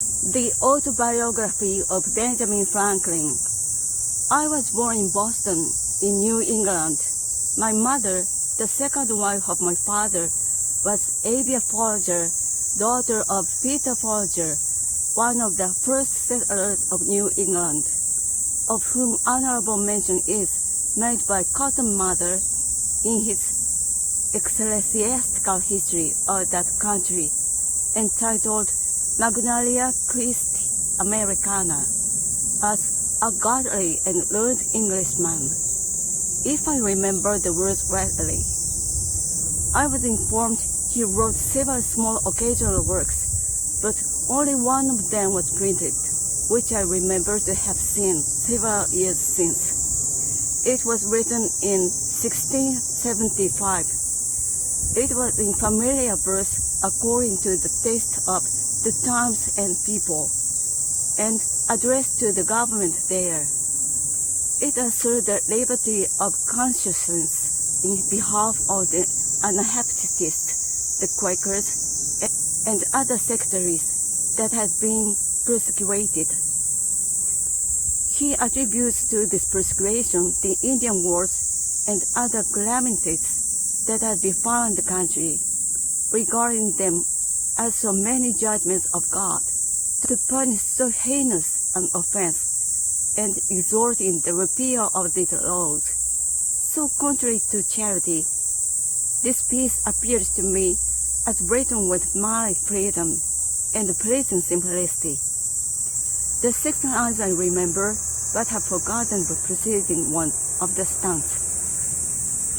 The Autobiography of Benjamin Franklin. I was born in Boston, in New England. My mother, the second wife of my father, was Abia Folger, daughter of Peter Folger, one of the first settlers of New England, of whom honorable mention is made by Cotton Mather in his ecclesiastical history of that country, entitled Magnalia Christi Americana, as a godly and learned Englishman, if I remember the words rightly. I was informed he wrote several small occasional works, but only one of them was printed, which I remember to have seen several years since. It was written in 1675. It was in familiar verse according to the taste of the times and people, and addressed to the government there. It asserted the liberty of conscience in behalf of the Anabaptists, the Quakers, and other sectaries that had been persecuted. He attributes to this persecution the Indian Wars and other calamities that had befallen the country, regarding them as so many judgments of God, to punish so heinous an offense, and exhorting the repeal of these laws, so contrary to charity. This piece appears to me as written with mild freedom and pleasant simplicity. The 6 lines I remember, but have forgotten the preceding one of the stanza.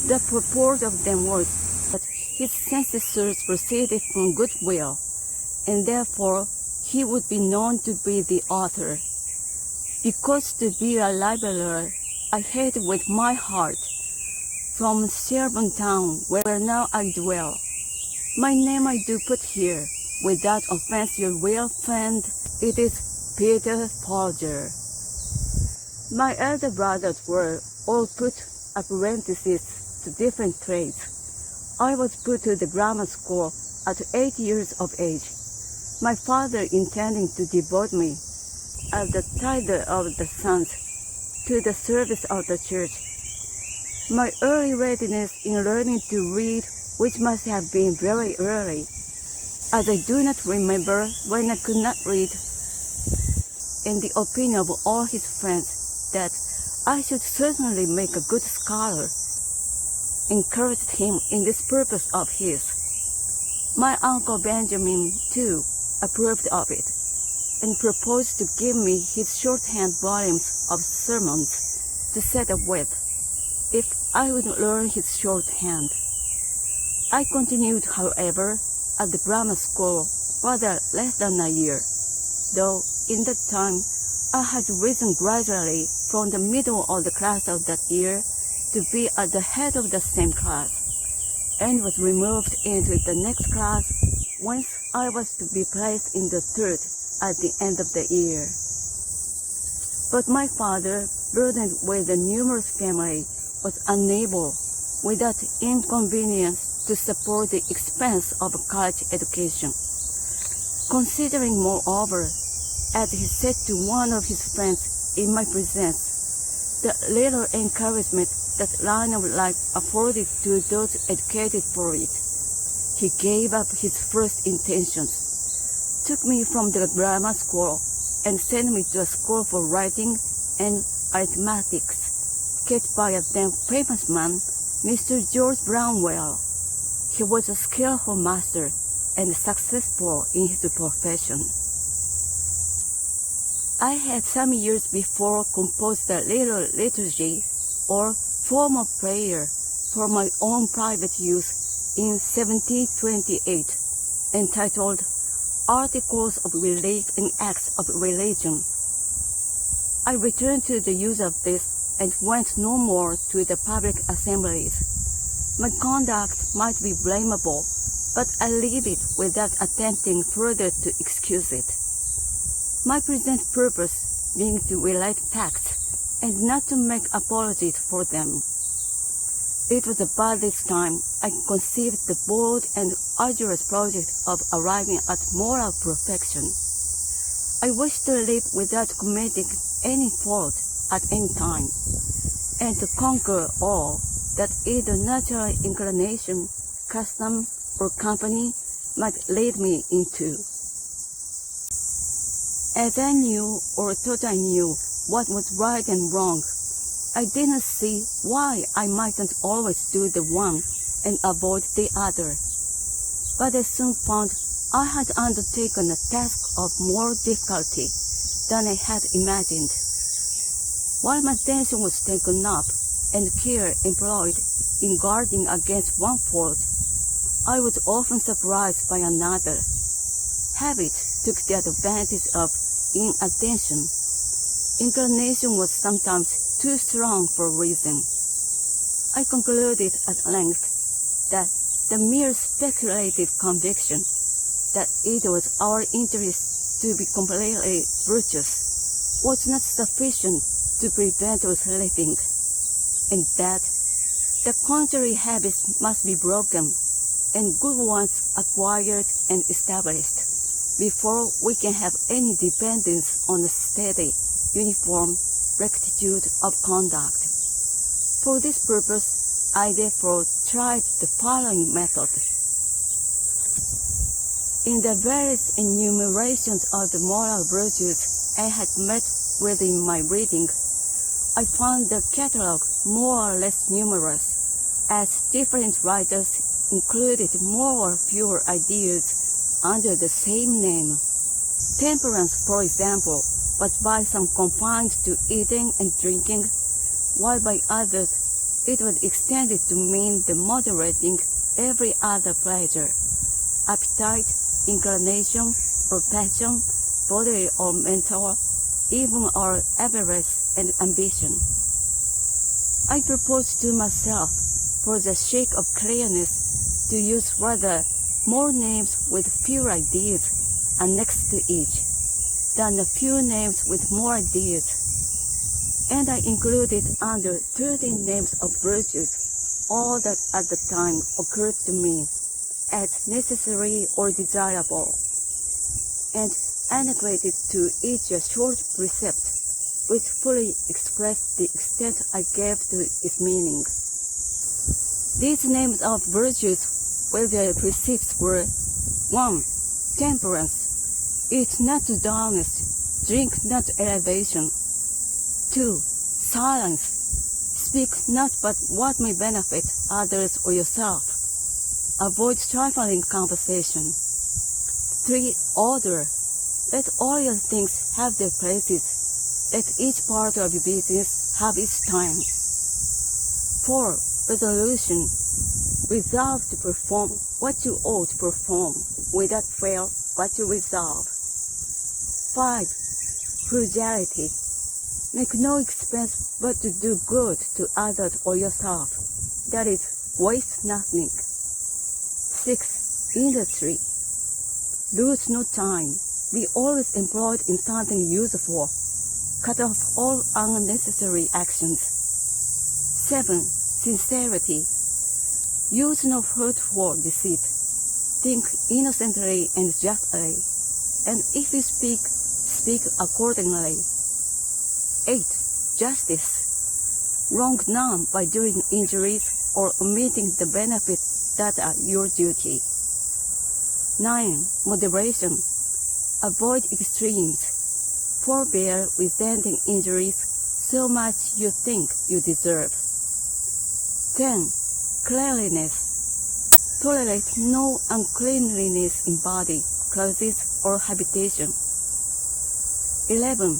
The purport of them was that his sentences proceeded from goodwill, and therefore he would be known to be the author. Because to be a libeller I hate with my heart, from Sherborne town where now I dwell. My name I do put here, without offense your real friend, it is Peter Folger. My elder brothers were all put apprentices to different trades. I was put to the grammar school at 8 years of age, my father intending to devote me, as the tither of the sons, to the service of the church. My early readiness in learning to read, which must have been very early, as I do not remember when I could not read, in the opinion of all his friends, that I should certainly make a good scholar, encouraged him in this purpose of his. My uncle Benjamin, too, approved of it, and proposed to give me his shorthand volumes of sermons to set up with, if I would learn his shorthand. I continued, however, at the grammar school rather less than a year, though in that time I had risen gradually from the middle of the class of that year to be at the head of the same class, and was removed into the next class, whence I was to be placed in the third at the end of the year. But my father, burdened with a numerous family, was unable, without inconvenience, to support the expense of a college education. Considering, moreover, as he said to one of his friends in my presence, the little encouragement that line of life afforded to those educated for it, he gave up his first intentions, took me from the grammar school, and sent me to a school for writing and arithmetics, kept by a then famous man, Mr. George Brownwell. He was a skillful master and successful in his profession. I had some years before composed a little liturgy or form of prayer for my own private use in 1728, entitled Articles of Relief and Acts of Religion. I returned to the use of this and went no more to the public assemblies. My conduct might be blamable, but I leave it without attempting further to excuse it. My present purpose being to relate facts and not to make apologies for them. It was about this time I conceived the bold and arduous project of arriving at moral perfection. I wish to live without committing any fault at any time, and to conquer all that either natural inclination, custom, or company might lead me into. As I knew or thought I knew what was right and wrong, I didn't see why I mightn't always do the one and avoid the other. But I soon found I had undertaken a task of more difficulty than I had imagined. While my attention was taken up and care employed in guarding against one fault, I was often surprised by another. Habit took the advantage of inattention. Inclination was sometimes too strong for reason. I concluded at length that the mere speculative conviction that it was our interest to be completely virtuous was not sufficient to prevent us living, and that the contrary habits must be broken and good ones acquired and established before we can have any dependence on a steady, uniform rectitude of conduct. For this purpose, I therefore tried the following method. In the various enumerations of the moral virtues I had met with in my reading, I found the catalogue more or less numerous, as different writers included more or fewer ideas under the same name. Temperance, for example, was by some confined to eating and drinking, while by others it was extended to mean the moderating every other pleasure, appetite, inclination, or passion, bodily or mental, even our avarice and ambition. I proposed to myself, for the sake of clearness, to use rather more names with fewer ideas annexed to each, than a few names with more ideas. And I included under 13 names of virtues all that at the time occurred to me as necessary or desirable, and annotated to each a short precept which fully expressed the extent I gave to its meaning. These names of virtues with their precepts were: 1. Temperance. Eat not to dullness, drink not to elevation. 2. Silence. Speak not but what may benefit others or yourself. Avoid trifling conversation. 3. Order. Let all your things have their places. Let each part of your business have its time. 4. Resolution. Resolve to perform what you ought to perform, without fail what you resolve. 5. Frugality. Make no expense but to do good to others or yourself. That is, waste nothing. 6. Industry. Lose no time. Be always employed in something useful. Cut off all unnecessary actions. 7. Sincerity. Use no hurtful deceit. Think innocently and justly, and if you speak, speak accordingly. 8. Justice. Wrong none by doing injuries or omitting the benefits that are your duty. 9. Moderation. Avoid extremes. Forbear resenting injuries so much you think you deserve. 10. Cleanliness. Tolerate no uncleanliness in body, clothes, or habitation. 11.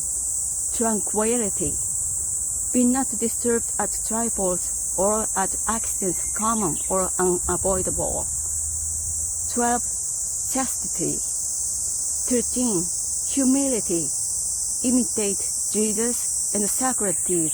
Tranquility. Be not disturbed at trifles or at accidents common or unavoidable. 12. Chastity. 13. Humility. Imitate Jesus and Socrates